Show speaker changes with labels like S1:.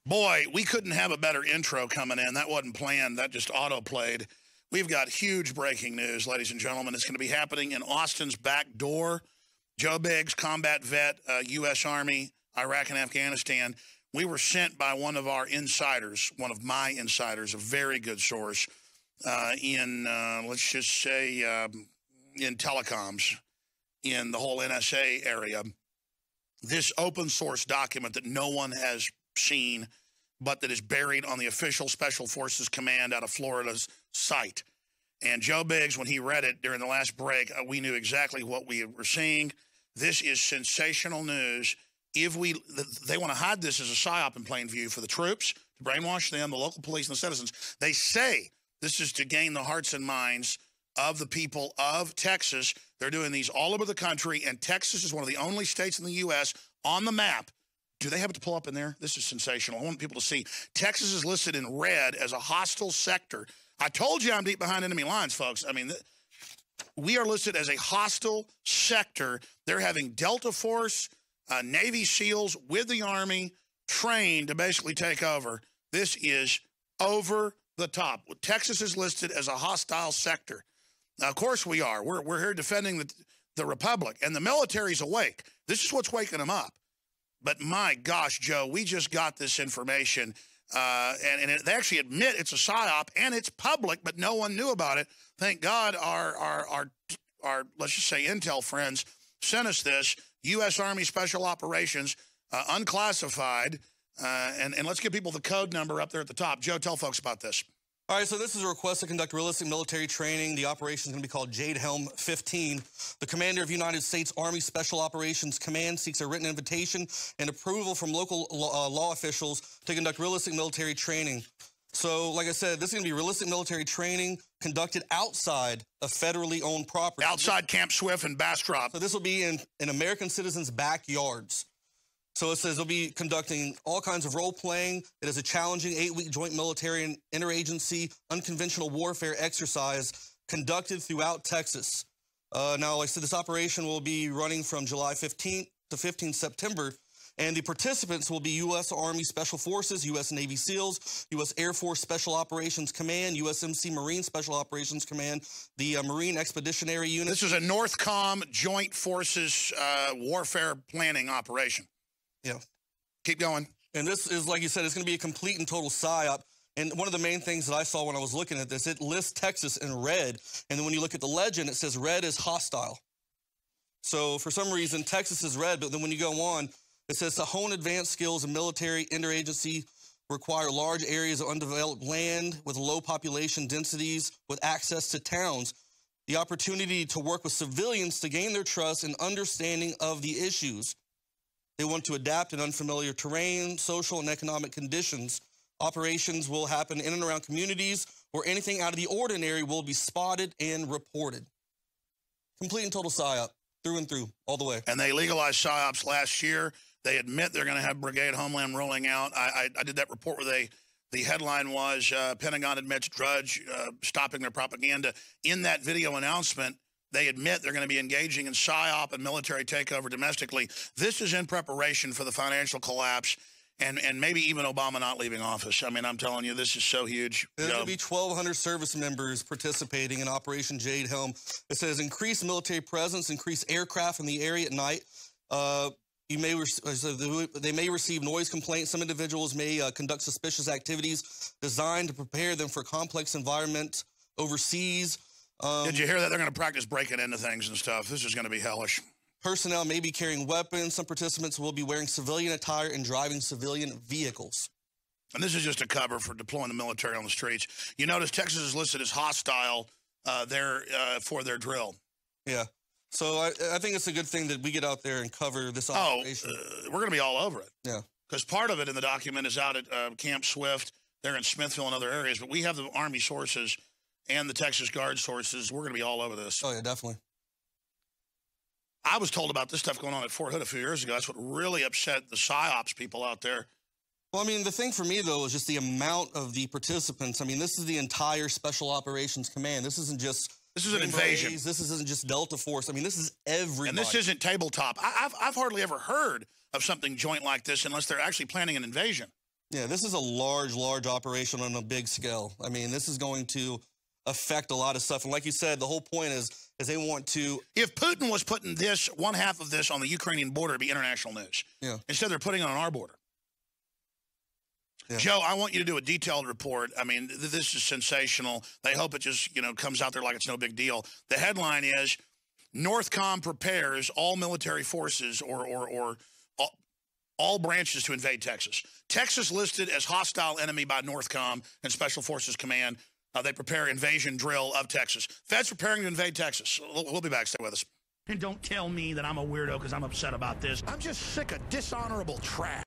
S1: Boy, we couldn't have a better intro coming in. That wasn't planned. That just auto-played. We've got huge breaking news, ladies and gentlemen. It's going to be happening in Austin's back door. Joe Biggs, combat vet, U.S. Army, Iraq and Afghanistan. We were sent by one of our insiders, one of my insiders, a very good source let's just say, in telecoms, in the whole NSA area. This open source document that no one has seen, but that is buried on the official Special Forces Command out of Florida's site. And Joe Biggs, when he read it during the last break, we knew exactly what we were seeing. This is sensational news. They want to hide this as a psyop in plain view for the troops, to brainwash them, the local police, and the citizens. They say this is to gain the hearts and minds of the people of Texas. They're doing these all over the country, and Texas is one of the only states in the U.S. on the map. Do they have it to pull up in there? This is sensational. I want people to see. Texas is listed in red as a hostile sector. I told you I'm deep behind enemy lines, folks. I mean, we are listed as a hostile sector. They're having Delta Force, Navy SEALs with the Army trained to basically take over. This is over the top. Texas is listed as a hostile sector. Now, of course we are. We're here defending the Republic, and the military's awake. This is what's waking them up. But my gosh, Joe, we just got this information, and they actually admit it's a psyop, and it's public, but no one knew about it. Thank God our let's just say intel friends sent us this. U.S. Army Special Operations, unclassified, and let's give people the code number up there at the top. Joe, tell folks about this.
S2: All right, so this is a request to conduct realistic military training. The operation is going to be called Jade Helm 15. The commander of United States Army Special Operations Command seeks a written invitation and approval from local law officials to conduct realistic military training. So, like I said, this is going to be realistic military training conducted outside of federally owned property.
S1: Outside Camp Swift and Bastrop.
S2: So this will be in American citizens' backyards. So it says they'll be conducting all kinds of role-playing. It is a challenging 8-week joint military and interagency unconventional warfare exercise conducted throughout Texas. Now, like I said, this operation will be running from July 15th to 15th September, and the participants will be U.S. Army Special Forces, U.S. Navy SEALs, U.S. Air Force Special Operations Command, USMC Marine Special Operations Command, the Marine Expeditionary Unit.
S1: This is a NORTHCOM Joint Forces warfare planning operation.
S2: Yeah.
S1: Keep going.
S2: And this is, like you said, it's going to be a complete and total psyop. And one of the main things that I saw when I was looking at this, it lists Texas in red. And then when you look at the legend, it says red is hostile. So for some reason, Texas is red. But then when you go on, it says to hone advanced skills in military interagency require large areas of undeveloped land with low population densities with access to towns. The opportunity to work with civilians to gain their trust and understanding of the issues. They want to adapt in unfamiliar terrain, social and economic conditions. Operations will happen in and around communities where anything out of the ordinary will be spotted and reported. Complete and total psyop, through and through, all the way.
S1: And they legalized psyops last year. They admit they're going to have Brigade Homeland rolling out. I did that report where the headline was Pentagon admits Drudge stopping their propaganda. In that video announcement, they admit they're going to be engaging in psyop and military takeover domestically. This is in preparation for the financial collapse and maybe even Obama not leaving office. I mean, I'm telling you, this is so huge.
S2: There's going to be 1,200 service members participating in Operation Jade Helm. It says increased military presence, increased aircraft in the area at night. They may receive noise complaints. Some individuals may conduct suspicious activities designed to prepare them for complex environment overseas.
S1: Did you hear that? They're going to practice breaking into things and stuff. This is going to be hellish.
S2: Personnel may be carrying weapons. Some participants will be wearing civilian attire and driving civilian vehicles.
S1: And this is just a cover for deploying the military on the streets. You notice Texas is listed as hostile for their drill.
S2: Yeah. So I think it's a good thing that we get out there and cover this operation.
S1: We're going to be all over it.
S2: Yeah.
S1: Because part of it in the document is out at Camp Swift. They're in Smithville and other areas. But we have the Army sources and the Texas Guard sources. We're going to be all over this.
S2: Oh, yeah, definitely.
S1: I was told about this stuff going on at Fort Hood a few years ago. That's what really upset the PSYOPs people out there.
S2: Well, I mean, the thing for me, though, is just the amount of the participants. I mean, this is the entire Special Operations Command. This isn't just...
S1: This is an invasion.
S2: This isn't just Delta Force. I mean, this is everybody.
S1: And this isn't tabletop. I've hardly ever heard of something joint like this unless they're actually planning an invasion.
S2: Yeah, this is a large operation on a big scale. I mean, this is going to affect a lot of stuff. And like you said, the whole point is they want to...
S1: If Putin was putting this, one half of this on the Ukrainian border, it'd be international news.
S2: Yeah.
S1: Instead, they're putting it on our border.
S2: Yeah.
S1: Joe, I want you to do a detailed report. I mean, this is sensational. They hope it just, comes out there like it's no big deal. The headline is, Northcom prepares all military forces or all branches to invade Texas. Texas listed as hostile enemy by Northcom and Special Forces Command. They prepare invasion drill of Texas. Fed's preparing to invade Texas. We'll be back. Stay with us. And don't tell me that I'm a weirdo because I'm upset about this. I'm just sick of dishonorable trash.